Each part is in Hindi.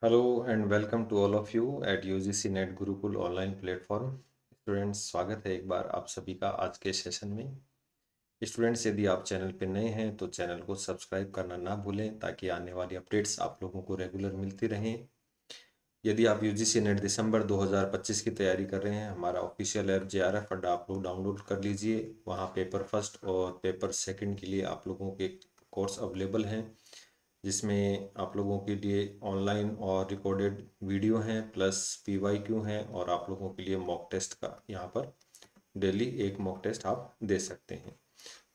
Hello and welcome to all of you at UGC net Gurukul online platform. Students, स्वागत है एक बार आप सभी का आज के सेशन में। स्टूडेंट्स, यदि आप चैनल पर नए हैं तो चैनल को सब्सक्राइब करना ना भूलें ताकि आने वाली अपडेट्स आप लोगों को रेगुलर मिलती रहें। यदि आप UGC नेट दिसंबर 2025 की तैयारी कर रहे हैं, हमारा ऑफिशियल ऐप JRF अड्डा आप लोग डाउनलोड कर लीजिए। वहाँ पेपर फर्स्ट और पेपर सेकंड के लिए आप लोगों के कोर्स अवेलेबल हैं, जिसमें आप लोगों के लिए ऑनलाइन और रिकॉर्डेड वीडियो हैं, प्लस PYQ हैं, और आप लोगों के लिए मॉक टेस्ट का यहाँ पर डेली एक मॉक टेस्ट आप दे सकते हैं।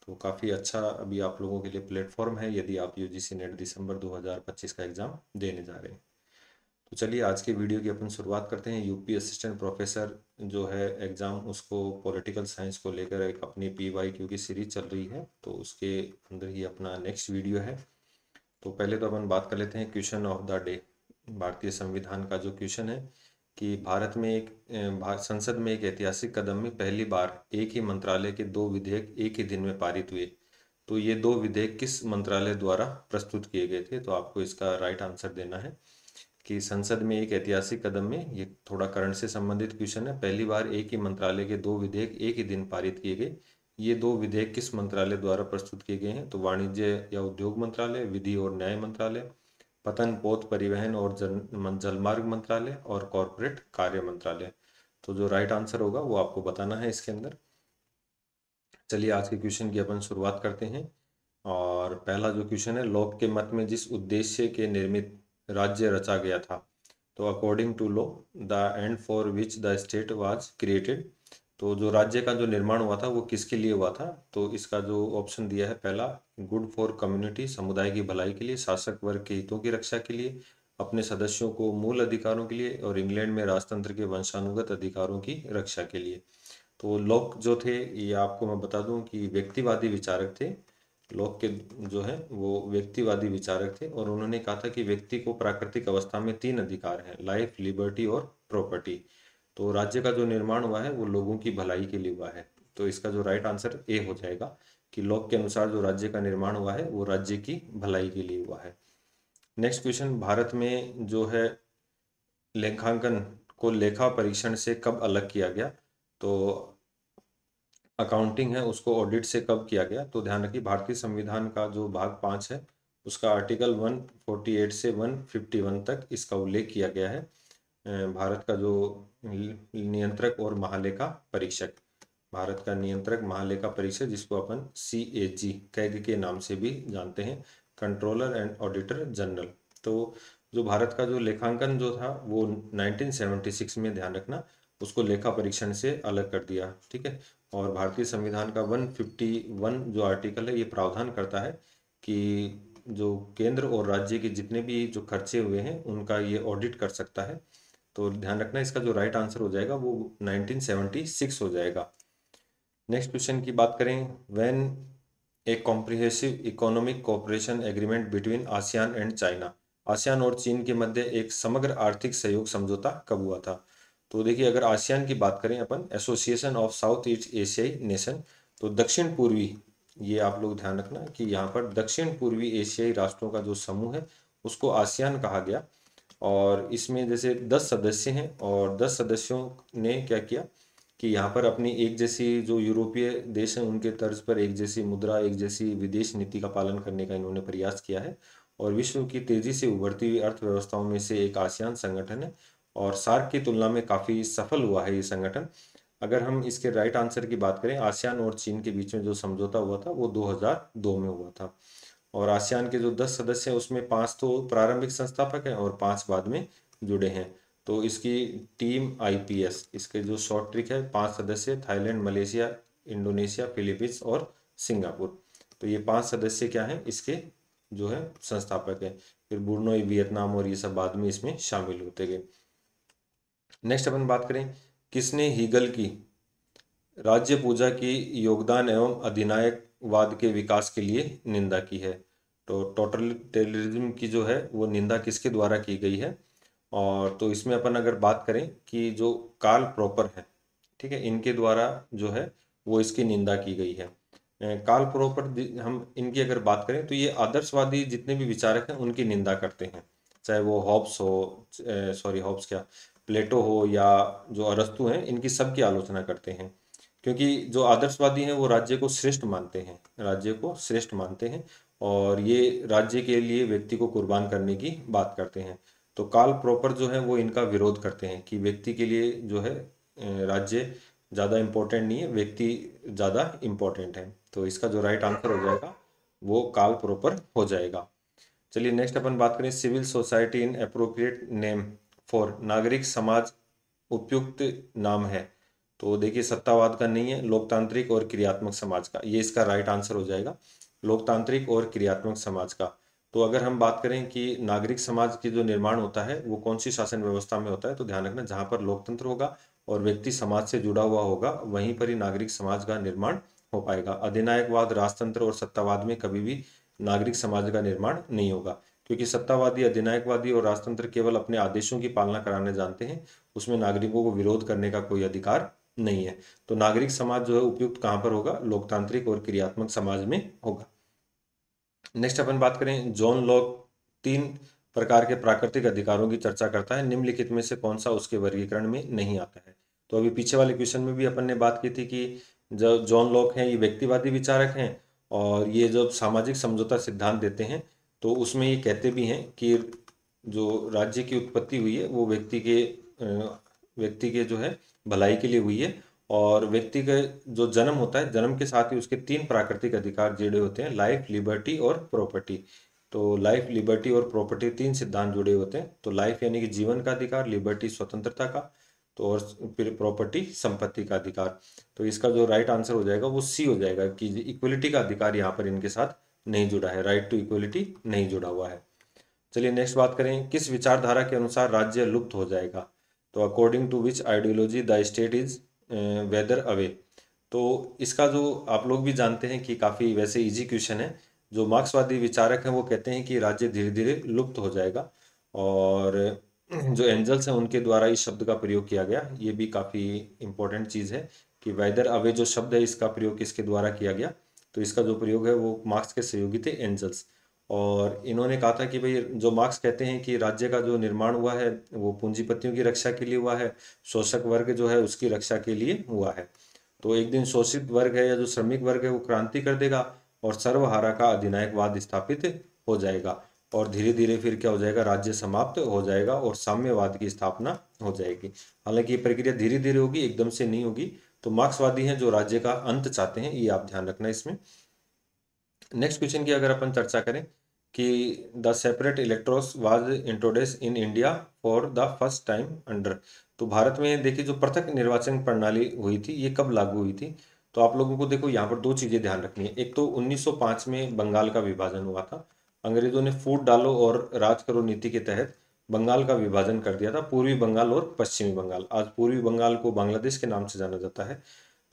तो काफ़ी अच्छा अभी आप लोगों के लिए प्लेटफॉर्म है यदि आप UGC नेट दिसंबर 2025 का एग्ज़ाम देने जा रहे हैं। तो चलिए आज के वीडियो की अपन शुरुआत करते हैं। यूपी असिस्टेंट प्रोफेसर जो है एग्ज़ाम, उसको पॉलिटिकल साइंस को लेकर एक अपनी PYQ की सीरीज चल रही है, तो उसके अंदर ही अपना नेक्स्ट वीडियो है। तो पहले तो अपन बात कर लेते हैं क्वेश्चन ऑफ द डे। भारतीय संविधान का जो क्वेश्चन है कि भारत में संसद में एक ऐतिहासिक कदम में पहली बार एक ही मंत्रालय के दो विधेयक एक ही दिन में पारित हुए। तो ये दो विधेयक किस मंत्रालय द्वारा प्रस्तुत किए गए थे? तो आपको इसका राइट आंसर देना है कि संसद में एक ऐतिहासिक कदम में, ये थोड़ा करंट से संबंधित क्वेश्चन है, पहली बार एक ही मंत्रालय के दो विधेयक एक ही दिन पारित किए गए। ये दो विधेयक किस मंत्रालय द्वारा प्रस्तुत किए गए हैं? तो वाणिज्य या उद्योग मंत्रालय, विधि और न्याय मंत्रालय, पतन पोत परिवहन और जलमार्ग मंत्रालय, और कॉरपोरेट कार्य मंत्रालय। तो जो राइट आंसर होगा वो आपको बताना है इसके अंदर। चलिए आज के क्वेश्चन की अपन शुरुआत करते हैं। और पहला जो क्वेश्चन है, लोक के मत में जिस उद्देश्य के निर्मित राज्य रचा गया था, तो according to law the end for which the state was created. तो जो राज्य का जो निर्माण हुआ था वो किसके लिए हुआ था? तो इसका जो ऑप्शन दिया है पहला, गुड फॉर कम्युनिटी, समुदाय की भलाई के लिए, शासक वर्ग के हितों की रक्षा के लिए, अपने सदस्यों को मूल अधिकारों के लिए, और इंग्लैंड में राजतंत्र के वंशानुगत अधिकारों की रक्षा के लिए। तो लोक जो थे, ये आपको मैं बता दूं कि व्यक्तिवादी विचारक थे। लोक के जो है वो व्यक्तिवादी विचारक थे, और उन्होंने कहा था कि व्यक्ति को प्राकृतिक अवस्था में तीन अधिकार हैं, लाइफ, लिबर्टी और प्रॉपर्टी। तो राज्य का जो निर्माण हुआ है वो लोगों की भलाई के लिए हुआ है। तो इसका जो राइट आंसर ए हो जाएगा कि लोक के अनुसार जो राज्य का निर्माण हुआ है वो राज्य की भलाई के लिए हुआ है। नेक्स्ट क्वेश्चन, भारत में जो है लेखांकन को लेखा परीक्षण से कब अलग किया गया? तो अकाउंटिंग है उसको ऑडिट से कब किया गया? तो ध्यान रखिए, भारतीय संविधान का जो भाग 5 है उसका आर्टिकल 148 से 151 तक इसका उल्लेख किया गया है। भारत का जो नियंत्रक और महालेखा परीक्षक, भारत का नियंत्रक महालेखा परीक्षक, जिसको अपन CAG कैग के नाम से भी जानते हैं, कंट्रोलर एंड ऑडिटर जनरल। तो जो भारत का जो लेखांकन जो था वो 1976 में, ध्यान रखना, उसको लेखा परीक्षण से अलग कर दिया। ठीक है। और भारतीय संविधान का 151 जो आर्टिकल है ये प्रावधान करता है कि जो केंद्र और राज्य के जितने भी जो खर्चे हुए हैं उनका ये ऑडिट कर सकता है। तो ध्यान रखना, इसका जो राइट आंसर हो जाएगा वो 1976 हो जाएगा। नेक्स्ट क्वेश्चन की बात करें, when A comprehensive economic cooperation agreement between ASEAN and China, ASEAN और चीन के मध्य एक समग्र आर्थिक सहयोग समझौता कब हुआ था? तो देखिए, अगर आसियान की बात करें अपन, एसोसिएशन ऑफ साउथ ईस्ट एशियाई नेशन, तो दक्षिण पूर्वी, ये आप लोग ध्यान रखना कि यहाँ पर दक्षिण पूर्वी एशियाई राष्ट्रों का जो समूह है उसको आसियान कहा गया। और इसमें जैसे 10 सदस्य हैं, और 10 सदस्यों ने क्या किया कि यहाँ पर अपनी एक जैसी, जो यूरोपीय देश हैं उनके तर्ज पर एक जैसी मुद्रा, एक जैसी विदेश नीति का पालन करने का इन्होंने प्रयास किया है। और विश्व की तेजी से उभरती हुई अर्थव्यवस्थाओं में से एक आसियान संगठन है, और सार्क की तुलना में काफ़ी सफल हुआ है ये संगठन। अगर हम इसके राइट आंसर की बात करें, आसियान और चीन के बीच में जो समझौता हुआ था वो 2002 में हुआ था। और आसियान के जो 10 सदस्य हैं उसमें 5 तो प्रारंभिक संस्थापक हैं और 5 बाद में जुड़े हैं। तो इसकी टीम IPS, इसके जो शॉर्ट ट्रिक है, 5 सदस्य, थाईलैंड, मलेशिया, इंडोनेशिया, फिलीपींस और सिंगापुर। तो ये 5 सदस्य क्या हैं, इसके जो है संस्थापक हैं। फिर ब्रुनई, वियतनाम और ये सब बाद में इसमें शामिल होते गए। नेक्स्ट अपन बात करें, किसने हीगल की राज्य पूजा की योगदान एवं अधिनायकवाद के विकास के लिए निंदा की है? तो टोटलिटेरिज्म की जो है वो निंदा किसके द्वारा की गई है? और तो इसमें अपन अगर बात करें कि जो कार्ल प्रॉपर है, ठीक है, इनके द्वारा जो है वो इसकी निंदा की गई है। कार्ल प्रॉपर, हम इनकी अगर बात करें तो ये आदर्शवादी जितने भी विचारक हैं उनकी निंदा करते हैं। चाहे वो हॉब्स हो, सॉरी हॉब्स क्या, प्लेटो हो या जो अरस्तु हैं, इनकी सबकी आलोचना करते हैं। क्योंकि जो आदर्शवादी हैं वो राज्य को श्रेष्ठ मानते हैं, राज्य को श्रेष्ठ मानते हैं, और ये राज्य के लिए व्यक्ति को कुर्बान करने की बात करते हैं। तो कार्ल प्रॉपर जो है वो इनका विरोध करते हैं कि व्यक्ति के लिए जो है राज्य ज़्यादा इम्पोर्टेंट नहीं है, व्यक्ति ज़्यादा इम्पोर्टेंट है। तो इसका जो राइट आंसर हो जाएगा वो कार्ल प्रॉपर हो जाएगा। चलिए नेक्स्ट अपन बात करें, civil society in appropriate name for, नागरिक समाज उपयुक्त नाम है। तो देखिए सत्तावाद का नहीं है, लोकतांत्रिक और क्रियात्मक समाज का, ये इसका राइट आंसर हो जाएगा, लोकतांत्रिक और क्रियात्मक समाज का। तो अगर हम बात करें कि नागरिक समाज की जो निर्माण होता है वो कौन सी शासन व्यवस्था में होता है, तो ध्यान रखना जहाँ पर लोकतंत्र होगा और व्यक्ति समाज से जुड़ा हुआ होगा वहीं पर ही नागरिक समाज का निर्माण हो पाएगा। अधिनायकवाद, राजतंत्र और सत्तावाद में कभी भी नागरिक समाज का निर्माण नहीं होगा, क्योंकि सत्तावादी, अधिनायकवादी और राजतंत्र केवल अपने आदेशों की पालना कराने जानते हैं, उसमें नागरिकों को विरोध करने का कोई अधिकार नहीं है। तो नागरिक समाज जो है उपयुक्त कहाँ पर होगा, लोकतांत्रिक और क्रियात्मक समाज में होगा। नेक्स्ट अपन बात करें, जॉन लॉक 3 प्रकार के प्राकृतिक अधिकारों की चर्चा करता है, निम्नलिखित में से कौन सा उसके वर्गीकरण में नहीं आता है। तो अभी पीछे वाले क्वेश्चन में भी अपन ने बात की थी कि जो जॉन लॉक हैं ये व्यक्तिवादी विचारक हैं, और ये जब सामाजिक समझौता सिद्धांत देते हैं तो उसमें ये कहते भी हैं कि जो राज्य की उत्पत्ति हुई है वो व्यक्ति के जो है भलाई के लिए हुई है, और व्यक्ति का जो जन्म होता है, जन्म के साथ ही उसके 3 प्राकृतिक अधिकार जुड़े होते हैं, लाइफ, लिबर्टी और प्रॉपर्टी। तो लाइफ, लिबर्टी और प्रॉपर्टी 3 सिद्धांत जुड़े होते हैं। तो लाइफ यानी कि जीवन का अधिकार, लिबर्टी स्वतंत्रता का, तो और फिर प्रॉपर्टी संपत्ति का अधिकार। तो इसका जो राइट आंसर हो जाएगा वो सी हो जाएगा कि इक्वलिटी का अधिकार यहाँ पर इनके साथ नहीं जुड़ा है, राइट टू इक्वलिटी नहीं जुड़ा हुआ है। चलिए नेक्स्ट बात करें, किस विचारधारा के अनुसार राज्य लुप्त हो जाएगा। तो according to which ideology the state is wither away. तो इसका जो आप लोग भी जानते हैं कि काफ़ी वैसे इजी क्वेश्चन है। जो मार्क्सवादी विचारक हैं वो कहते हैं कि राज्य धीरे धीरे लुप्त हो जाएगा, और जो एंजल्स हैं उनके द्वारा इस शब्द का प्रयोग किया गया, ये भी काफ़ी इंपॉर्टेंट चीज़ है कि वेदर अवे जो शब्द है इसका प्रयोग किसके द्वारा किया गया। तो इसका जो प्रयोग है वो मार्क्स के सहयोगी थे, एंजल्स। और इन्होंने कहा था कि भाई जो मार्क्स कहते हैं कि राज्य का जो निर्माण हुआ है वो पूंजीपतियों की रक्षा के लिए हुआ है, शोषक वर्ग जो है उसकी रक्षा के लिए हुआ है। तो एक दिन शोषित वर्ग है या जो श्रमिक वर्ग है वो क्रांति कर देगा और सर्वहारा का अधिनायकवाद स्थापित हो जाएगा, और धीरे धीरे फिर क्या हो जाएगा, राज्य समाप्त हो जाएगा और साम्यवाद की स्थापना हो जाएगी। हालांकि ये प्रक्रिया धीरे धीरे होगी, एकदम से नहीं होगी। तो मार्क्सवादी हैं जो राज्य का अंत चाहते हैं, ये आप ध्यान रखना इसमें। नेक्स्ट क्वेश्चन की अगर अपन चर्चा करें कि the separate इलेक्ट्रोस was introduce in India for the first time under. तो भारत में देखिए जो पृथक निर्वाचन प्रणाली हुई थी ये कब लागू हुई थी। तो आप लोगों को देखो यहाँ पर 2 चीज़ें ध्यान रखनी है। एक तो 1905 में बंगाल का विभाजन हुआ था, अंग्रेजों ने फूट डालो और राज करो नीति के तहत बंगाल का विभाजन कर दिया था, पूर्वी बंगाल और पश्चिमी बंगाल। आज पूर्वी बंगाल को बांग्लादेश के नाम से जाना जाता है।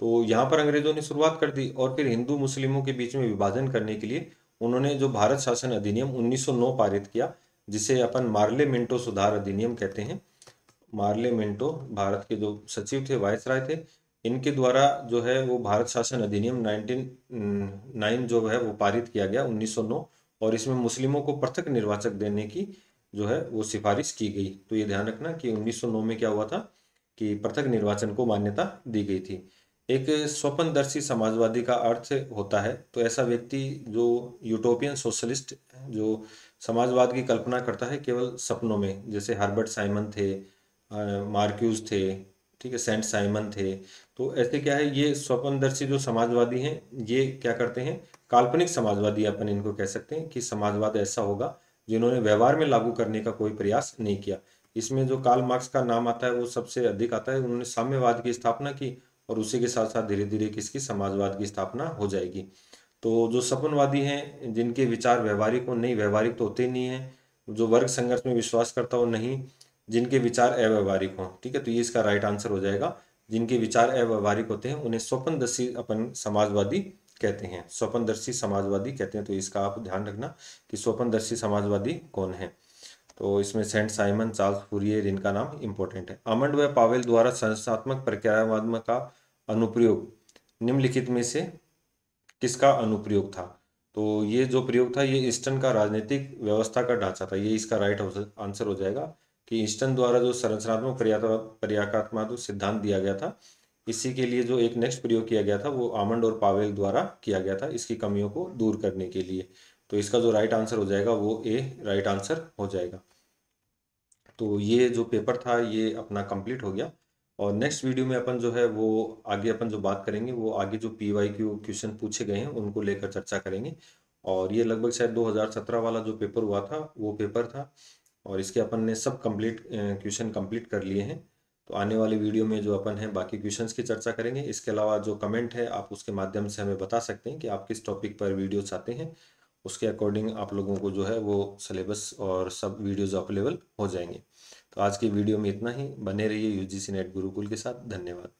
तो यहाँ पर अंग्रेजों ने शुरुआत कर दी, और फिर हिंदू मुस्लिमों के बीच में विभाजन करने के लिए उन्होंने जो भारत शासन अधिनियम 1909 पारित किया, जिसे अपन मार्ले मिंटो सुधार अधिनियम कहते हैं। मार्ले मिंटो भारत के जो सचिव थे, वायसराय थे, इनके द्वारा जो है वो भारत शासन अधिनियम 1909 जो है वो पारित किया गया 1909, और इसमें मुस्लिमों को पृथक निर्वाचक देने की जो है वो सिफारिश की गई। तो ये ध्यान रखना कि 1909 में क्या हुआ था कि पृथक निर्वाचन को मान्यता दी गई थी। एक स्वप्नदर्शी समाजवादी का अर्थ होता है, तो ऐसा व्यक्ति जो यूटोपियन सोशलिस्ट, जो समाजवाद की कल्पना करता है केवल सपनों में, जैसे हर्बर्ट साइमन थे, मार्क्यूज थे, ठीक है, सेंट साइमन थे। तो ऐसे क्या है, ये स्वप्नदर्शी जो समाजवादी हैं ये क्या करते हैं, काल्पनिक समाजवादी अपन इनको कह सकते हैं कि समाजवाद ऐसा होगा जिन्होंने व्यवहार में लागू करने का कोई प्रयास नहीं किया। इसमें जो कार्ल मार्क्स का नाम आता है वो सबसे अधिक आता है। उन्होंने साम्यवाद की स्थापना की, और उसी के साथ साथ धीरे धीरे किसकी, समाजवाद की स्थापना हो जाएगी। तो जो सपनवादी हैं जिनके विचार व्यवहारिक हो, नहीं व्यवहारिक तो होते ही नहीं है, जो वर्ग संघर्ष में विश्वास करता हो, नहीं, जिनके विचार अव्यवहारिक हों, ठीक है, तो ये इसका राइट आंसर हो जाएगा। जिनके विचार अव्यवहारिक होते हैं उन्हें स्वप्नदर्शी अपन समाजवादी कहते हैं, स्वप्नदर्शी समाजवादी कहते हैं। तो इसका आप ध्यान रखना कि स्वप्नदर्शी समाजवादी कौन है। तो इसमें सेंट साइमन, चार्ल्स फूरियर, इनका नाम इंपॉर्टेंट है। आमंड व पावेल द्वारा संस्थात्मक प्रक्रियावाद का अनुप्रयोग निम्नलिखित में से किसका अनुप्रयोग था। तो ये जो प्रयोग था ये ईस्टर्न का राजनीतिक व्यवस्था का ढांचा था, ये इसका राइट आंसर हो जाएगा कि ईस्टर्न द्वारा जो संरचनात्मक पर्याकात्मक सिद्धांत दिया गया था, इसी के लिए जो एक नेक्स्ट प्रयोग किया गया था वो आमंड और पावेल द्वारा किया गया था, इसकी कमियों को दूर करने के लिए। तो इसका जो राइट आंसर हो जाएगा वो ए राइट आंसर हो जाएगा। तो ये जो पेपर था ये अपना कंप्लीट हो गया, और नेक्स्ट वीडियो में अपन जो है वो आगे अपन जो बात करेंगे वो आगे जो PYQ क्वेश्चन पूछे गए हैं उनको लेकर चर्चा करेंगे। और ये लगभग शायद 2017 वाला जो पेपर हुआ था वो पेपर था, और इसके अपन ने सब क्वेश्चन कंप्लीट कर लिए हैं। तो आने वाले वीडियो में जो अपन है बाकी क्वेश्चंस की चर्चा करेंगे। इसके अलावा जो कमेंट है आप उसके माध्यम से हमें बता सकते हैं कि आप किस टॉपिक पर वीडियो चाहते हैं, उसके अकॉर्डिंग आप लोगों को जो है वो सिलेबस और सब वीडियोज़ अवेलेबल हो जाएंगे। तो आज की वीडियो में इतना ही। बने रहिए UGC नेट गुरुकुल के साथ। धन्यवाद।